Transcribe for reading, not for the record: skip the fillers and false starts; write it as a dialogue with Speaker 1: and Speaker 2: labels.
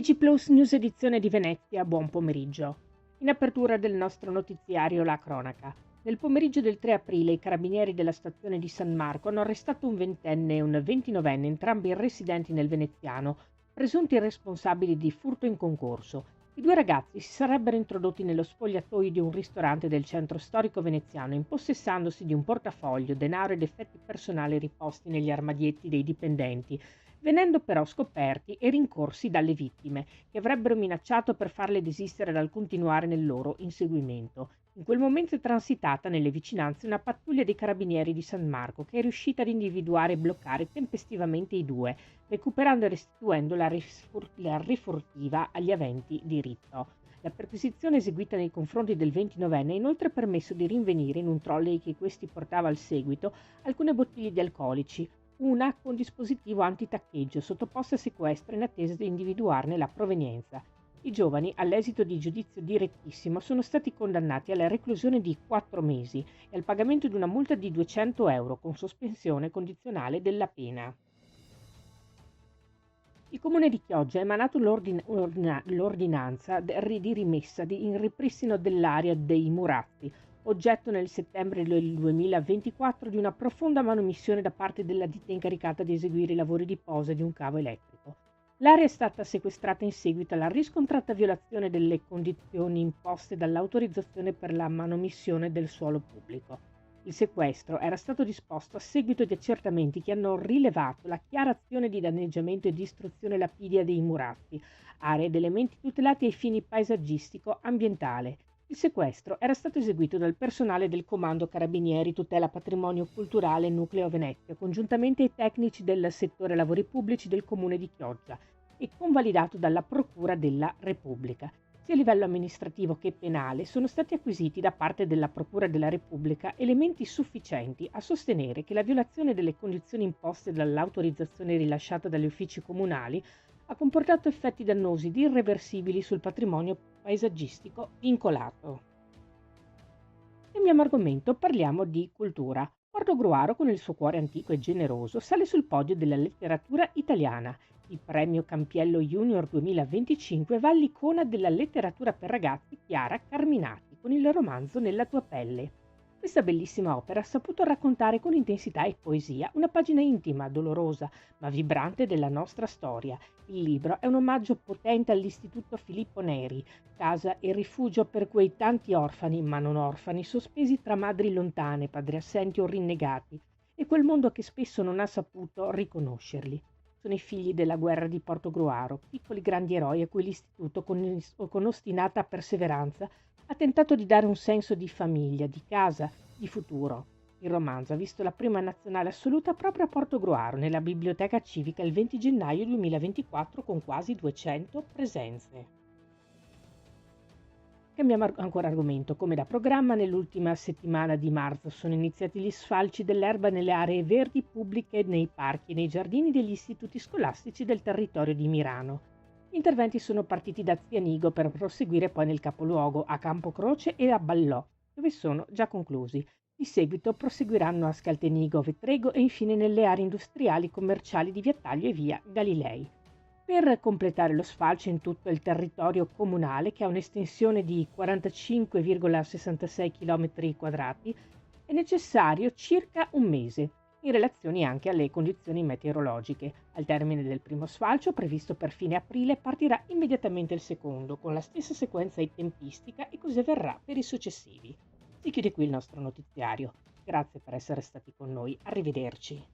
Speaker 1: TG Plus News edizione di Venezia, buon pomeriggio. In apertura del nostro notiziario la cronaca. Nel pomeriggio del 3 aprile i carabinieri della stazione di San Marco hanno arrestato un ventenne e un ventinovenne, entrambi residenti nel veneziano, presunti responsabili di furto in concorso. I due ragazzi si sarebbero introdotti nello spogliatoio di un ristorante del centro storico veneziano, impossessandosi di un portafoglio, denaro ed effetti personali riposti negli armadietti dei dipendenti, venendo però scoperti e rincorsi dalle vittime, che avrebbero minacciato per farle desistere dal continuare nel loro inseguimento. In quel momento è transitata nelle vicinanze una pattuglia dei carabinieri di San Marco, che è riuscita ad individuare e bloccare tempestivamente i due, recuperando e restituendo la rifurtiva agli aventi diritto. La perquisizione eseguita nei confronti del 29enne ha inoltre permesso di rinvenire in un trolley che questi portava al seguito alcune bottiglie di alcolici, una con dispositivo antitaccheggio sottoposta a sequestro in attesa di individuarne la provenienza. I giovani, all'esito di giudizio direttissimo, sono stati condannati alla reclusione di 4 mesi e al pagamento di una multa di 200 euro con sospensione condizionale della pena. Il Comune di Chioggia ha emanato l'ordinanza di rimessa in ripristino dell'area dei Murazzi, oggetto nel settembre del 2024 di una profonda manomissione da parte della ditta incaricata di eseguire i lavori di posa di un cavo elettrico. L'area è stata sequestrata in seguito alla riscontrata violazione delle condizioni imposte dall'autorizzazione per la manomissione del suolo pubblico. Il sequestro era stato disposto a seguito di accertamenti che hanno rilevato la chiara azione di danneggiamento e distruzione lapidia dei Murazzi, aree ed elementi tutelati ai fini paesaggistico-ambientale. Il sequestro era stato eseguito dal personale del Comando Carabinieri Tutela Patrimonio Culturale Nucleo Venezia, congiuntamente ai tecnici del settore lavori pubblici del Comune di Chioggia e convalidato dalla Procura della Repubblica. Sia a livello amministrativo che penale sono stati acquisiti da parte della Procura della Repubblica elementi sufficienti a sostenere che la violazione delle condizioni imposte dall'autorizzazione rilasciata dagli uffici comunali ha comportato effetti dannosi irreversibili sul patrimonio paesaggistico vincolato. Cambiamo argomento, parliamo di cultura. Portogruaro, con il suo cuore antico e generoso, sale sul podio della letteratura italiana. Il premio Campiello Junior 2025 va all'icona della letteratura per ragazzi Chiara Carminati con il romanzo Nella tua pelle. Questa bellissima opera ha saputo raccontare con intensità e poesia una pagina intima, dolorosa, ma vibrante della nostra storia. Il libro è un omaggio potente all'Istituto Filippo Neri, casa e rifugio per quei tanti orfani, ma non orfani, sospesi tra madri lontane, padri assenti o rinnegati, e quel mondo che spesso non ha saputo riconoscerli. Sono i figli della guerra di Portogruaro, piccoli grandi eroi a cui l'istituto, con ostinata perseveranza, ha tentato di dare un senso di famiglia, di casa, di futuro. Il romanzo ha visto la prima nazionale assoluta proprio a Portogruaro, nella biblioteca civica il 20 gennaio 2024 con quasi 200 presenze. Cambiamo ancora argomento. Come da programma, nell'ultima settimana di marzo sono iniziati gli sfalci dell'erba nelle aree verdi pubbliche, nei parchi e nei giardini degli istituti scolastici del territorio di Mirano. Gli interventi sono partiti da Zianigo per proseguire poi nel capoluogo, a Campocroce e a Ballò, dove sono già conclusi. Di seguito proseguiranno a Scaltenigo, Vetrego e infine nelle aree industriali commerciali di Via Taglio e Via Galilei. Per completare lo sfalcio in tutto il territorio comunale, che ha un'estensione di 45,66 km², è necessario circa un mese, in relazione anche alle condizioni meteorologiche. Al termine del primo sfalcio, previsto per fine aprile, partirà immediatamente il secondo, con la stessa sequenza e tempistica, e così avverrà per i successivi. Si chiude qui il nostro notiziario. Grazie per essere stati con noi, arrivederci.